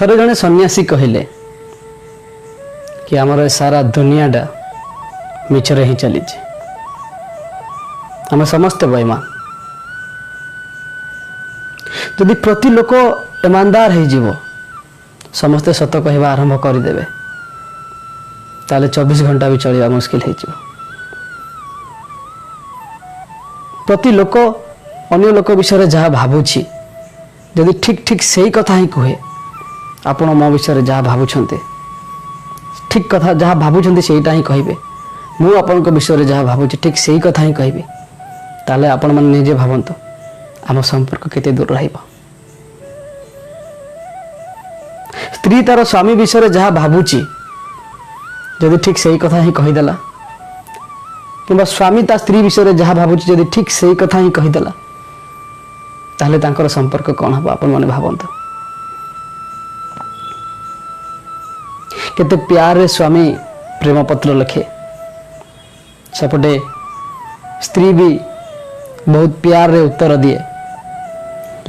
थरे जने सन्यासी कहले कि आमर सारा दुनियाटा मिछरे ही चली आम समस्ते बेईमान जदि प्रति लोक ईमानदार हो समस्ते सत कहवा आरंभ करदे ताले 24 घंटा भी चलवा मुश्किल हो प्रति लोक अन्य लोक विषय जहाँ भावुची जदि ठीक ठीक सही कथा ही कहे आपण मो विषय जहाँ भावुंट ठीक कथा जहाँ भावुंट सेटा ही कहे मु आपण विषय जहाँ भावुची ठीक सही कथा ही कहि ताले आपण मन निजे भावंतु आम संपर्क केते दूर रहिबा स्त्री तार स्वामी विषय जहाँ भावुची जदि ठीक सही कथा ही कहीदेला कि स्वामी ता स्त्री विषय जहाँ भावुची जदि ठीक सही कथा ही कहीदेला ताहले तांकर संपर्क कौन हम आपण माने भावंतु केते प्यार रे स्वामी प्रेम पत्र लिखे सेपटे स्त्री भी बहुत प्यार रे उत्तर दिए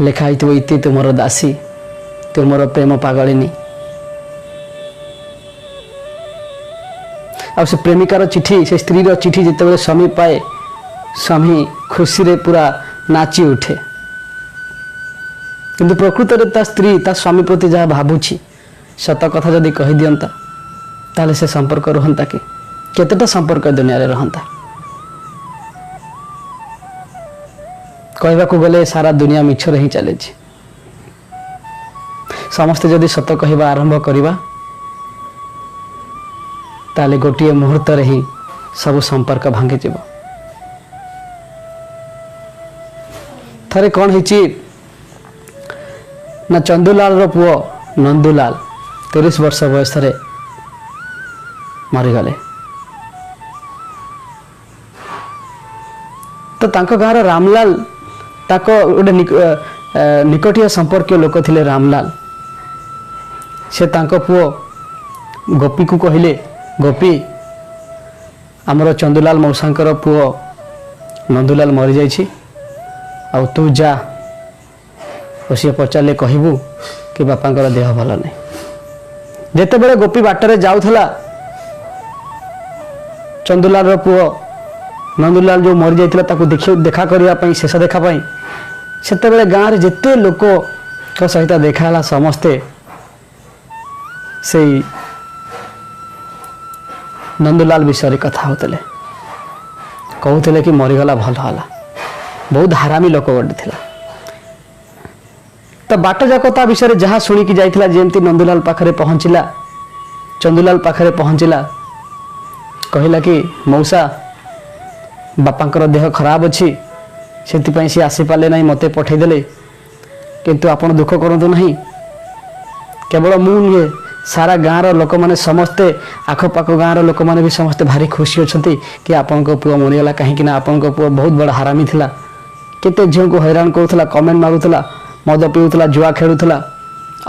लेखा इति तुमर दासी तुमर प्रेम पागलिनी आ से प्रेमिकार चिठी से स्त्री रो चिठी जिते स्वामी पाए स्वामी खुशी रे पूरा नाची उठे किंतु प्रकृत रे ता स्त्री ता स्वामी प्रति जहाँ भावुची सत कथा जदि कही दियंता ताले से संपर्क रहंता कि केतेटा संपर्क दुनिया रे रहंता कहवा को गले सारा दुनिया मिछर ही चले समस्ते जदि सत कहवा आरंभ करिबा ताले गोटे मुहूर्त रे ही सब संपर्क भांगी जीव थरे कौन हिची ना चंदुलाल रो पुओ नंदुलाल 30 वर्ष बयस रे मरीगले तो तांको गाँव रामलाल ताको गोटे निकटिया संपर्क लोक थिले रामलाल से तांको पुओ गोपी को कहले गोपी आमर चंदुलाल मौसांकर पुओ नंदुलाल मरी जाइछि आ तू जा सी पचारे कहबू कि बापांकर देह भल नहीं जेते बेले गोपी बाटरे जाउथला चंदुलाल रो पुओ नंदुलाल जो मरी जाइथिला ताकू देखा करिया पई शेष देखा पई सेते बेले गाँव रे जेते लोक को सहित देखाला समस्ते से नंदुलाल विषय कथा होतले कहूले कि मरीगला भल हला बहुत हरामी लोक गोटे थिला तो बाट जाक ता विषय जहाँ शुणिकी जाइथिला जेमती नंदुलाल पाखरे पहुँचला चंदुलाल पाखरे पहुँचला कहला कि मौसा बापांकर देह खराब अच्छी से सी आसी पारे ना मत पठेदेले किंतु आपण दुख करतु ना केवल मुझे सारा गाँव लोक मैंने समस्ते आखपाख गाँव लोक मैंने भी समस्ते भारी खुशी अच्छा कि आपण पुओ मरीगला कहीं आपण पुओ बहुत बड़ा हरामी थिला केते झील को हैरान करूला कमेंट मारूला मद पीऊला जुआ खेलुला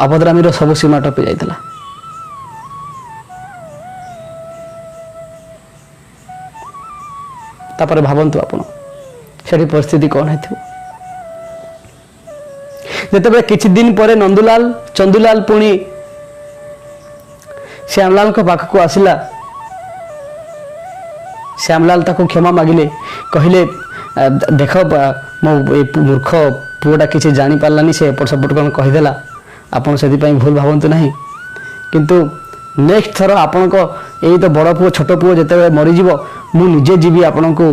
अभद्रामी सब सीमा टपी जाइथिला तापर भावंतु आपण से परिस्थिति कौन है जिते किछि दिन पर नंदुलाल चंदुलाल पुणी श्यामलाल को पाख को आसिला श्यामलाल ताको क्षमा मागिले कहले देख मो मूर्ख पुओटा किसी जानी पारलानी से एपट सेपट कौन कहीदेला आपड़ से भूल भावतु ना किंतु नेक्स्ट थर आपण को यही तो बड़ पुओ छोट पुओ जिते मरीज मु निजे जीवी आपण को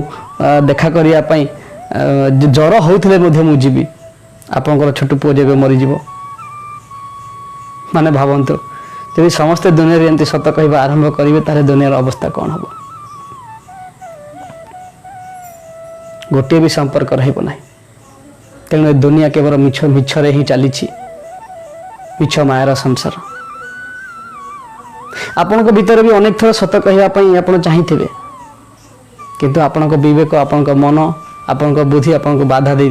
देखा करने जर होते मुझे आपंकर छोट पुओ जब मरीज माने भावतु जब समस्ते दुनिया एमती सत कहवा आरंभ करेंगे ताले दुनियार अवस्था कौन हम गोटे भी संपर्क रहा तेणु दुनिया केवल मिछरे ही चली मिछ मायार संसार आपण भीतर भी अनेक थर सत कहवाई आप चाहिए किंतु आपण विवेक आपण मन आपण बुद्धि आपन बाधा दे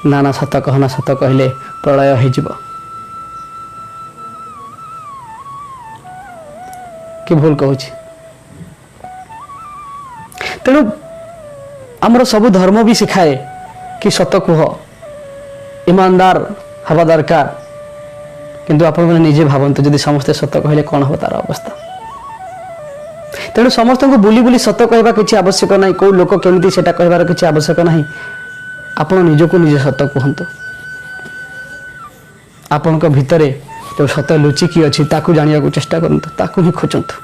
ना ना सत कहना सत कहले प्रलय हो कि भूल कहूँ तेणु आमर सब धर्म भी शिखाए कि सत कुह ईमानदार हवा दरकार किंतु आपण मैंने निजे भावतु जदि समस्ते सत कहले कौन हो तार अवस्था। तेणु समस्त को बुली बुली सत कहवा किसी आवश्यक ना, कौ लोक केमती से कहबार किसी आवश्यक ना। आपण निजको निजे सत कहतु, आपण भितरे जो सत लुचिकी अच्छी ताकू जानिया को चेष्टा करंतु, ताकू ही खोजंतु।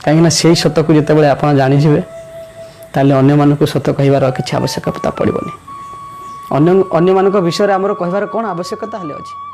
कहीं से सत को जिते आप जानीजे ताले अन्य मानक सत कहबार किसी आवश्यकता पड़ोनी। अन्य मानक विषय आमर कहबार कौन आवश्यकता हेले अछि।